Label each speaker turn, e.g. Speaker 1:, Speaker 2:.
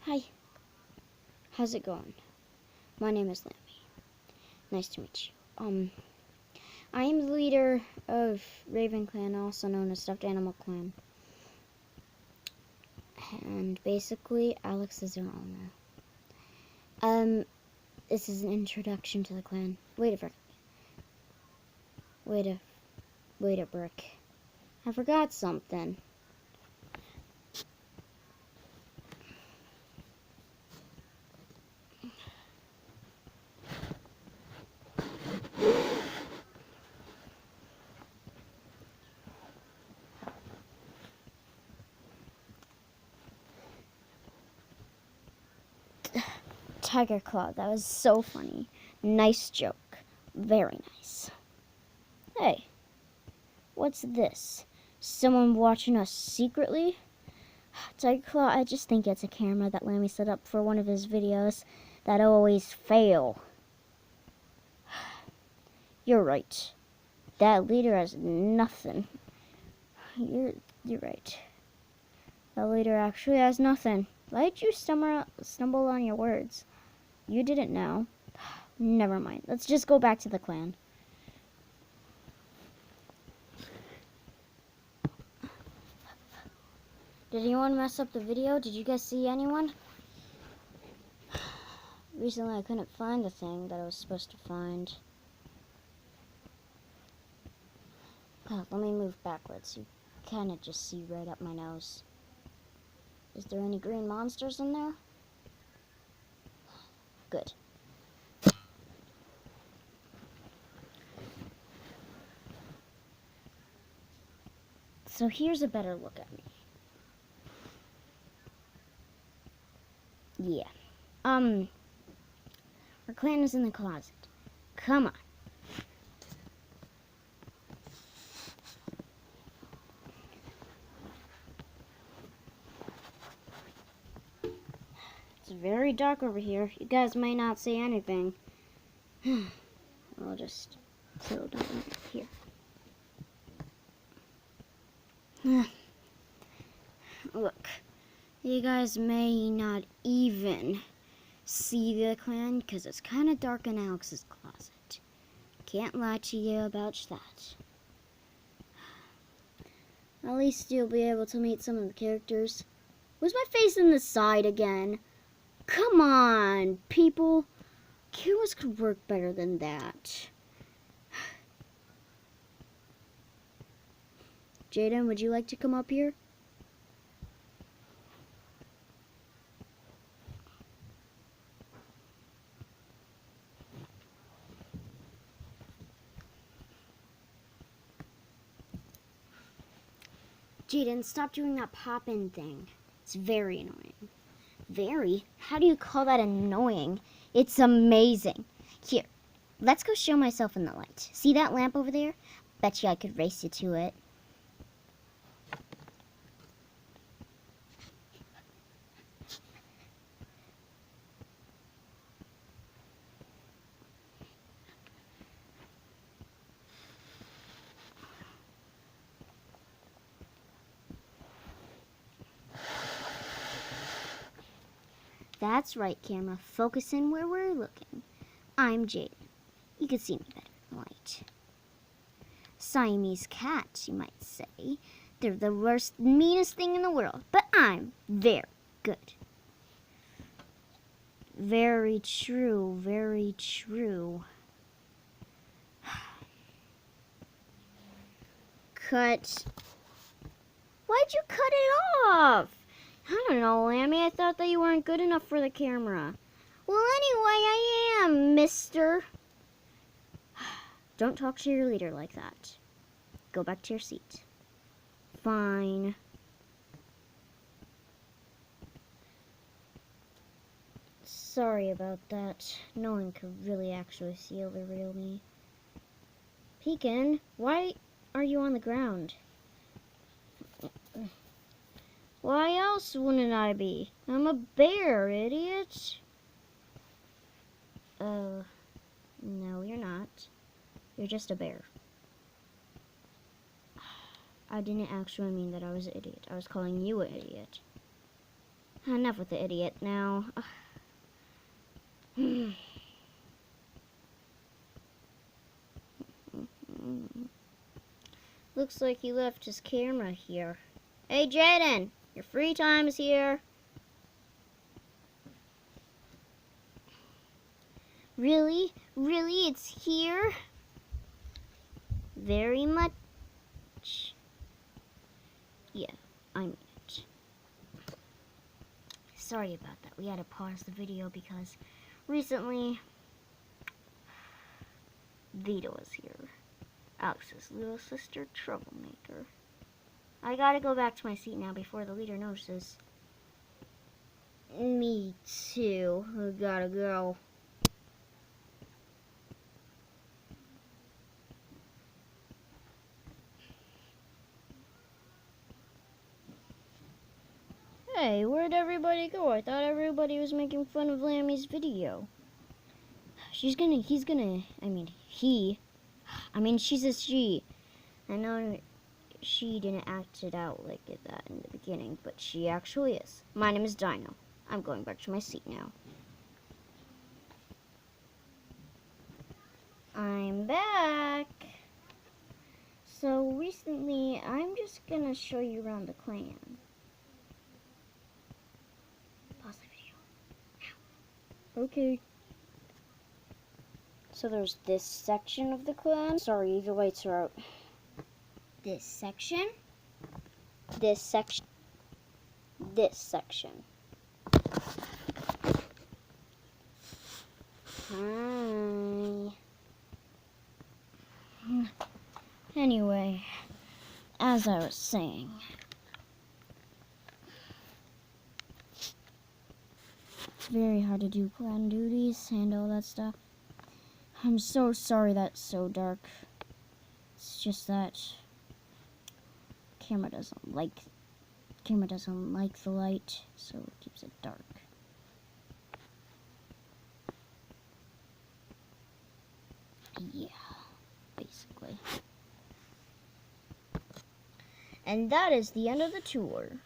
Speaker 1: Hi, how's it going? My name is Lammy. Nice to meet you. I am the leader of Raven Clan, also known as Stuffed Animal Clan. And basically, Alex is our owner. This is an introduction to the clan. Wait a brick. I forgot something. Tiger Claw, that was so funny. Nice joke. Very nice. Hey, what's this? Someone watching us secretly? Tiger Claw, I just think it's a camera that Lammy set up for one of his videos that always fail. You're right. That leader has nothing. You're right. That leader actually has nothing. Why did you stumble on your words? You didn't know. Never mind. Let's just go back to the clan. Did anyone mess up the video? Did you guys see anyone? Recently I couldn't find the thing that I was supposed to find. Oh, let me move backwards. You kind of just see right up my nose. Is there any green monsters in there? Good. So here's a better look at me. Yeah. Our clan is in the closet. Come on. It's very dark over here. You guys may not see anything. I'll just settle down right here. Look, you guys may not even see the clan because it's kind of dark in Alex's closet. Can't lie to you about that. At least you'll be able to meet some of the characters. Was my face in the side again? Come on, people. Cameras could work better than that. Jaden, would you like to come up here? Jaden, stop doing that pop-in thing. It's very annoying. Very? How do you call that annoying? It's amazing. Here, let's go show myself in the light. See that lamp over there? Bet you I could race you to it. That's right, camera. Focus in where we're looking. I'm Jaden. You can see me better in the light. Siamese cats, you might say. They're the worst, meanest thing in the world, but I'm very good. Very true, very true. Cut. Why'd you cut it off? I don't know, Lammy. I thought that you weren't good enough for the camera. Well, anyway, I am, mister. Don't talk to your leader like that. Go back to your seat. Fine. Sorry about that. No one could really actually see the real me. Pekin, why are you on the ground? Why else wouldn't I be? I'm a bear, idiot. No, you're not. You're just a bear. I didn't actually mean that I was an idiot. I was calling you an idiot. Enough with the idiot now. Looks like he left his camera here. Hey, Jaden, your free time is here. Really? Really? It's here? Very much. Yeah, I mean it. Sorry about that. We had to pause the video because recently Vito was here. Alex's little sister, troublemaker. I gotta go back to my seat now before the leader notices. Me too. I gotta go. Hey, where'd everybody go? I thought everybody was making fun of Lammy's video. She's a she. I know she didn't act it out like that in the beginning, but she actually is. My name is Dino. I'm going back to my seat now. I'm back. So recently, I'm just gonna show you around the clan. Pause the video. Now. Okay. So there's this section of the clan. Sorry, the lights are out. This section. This section. This section. Hi. Anyway, as I was saying, it's very hard to do clan duties and all that stuff. I'm so sorry that's so dark. It's just that camera doesn't like the light, so it keeps it dark. Yeah, basically. And that is the end of the tour.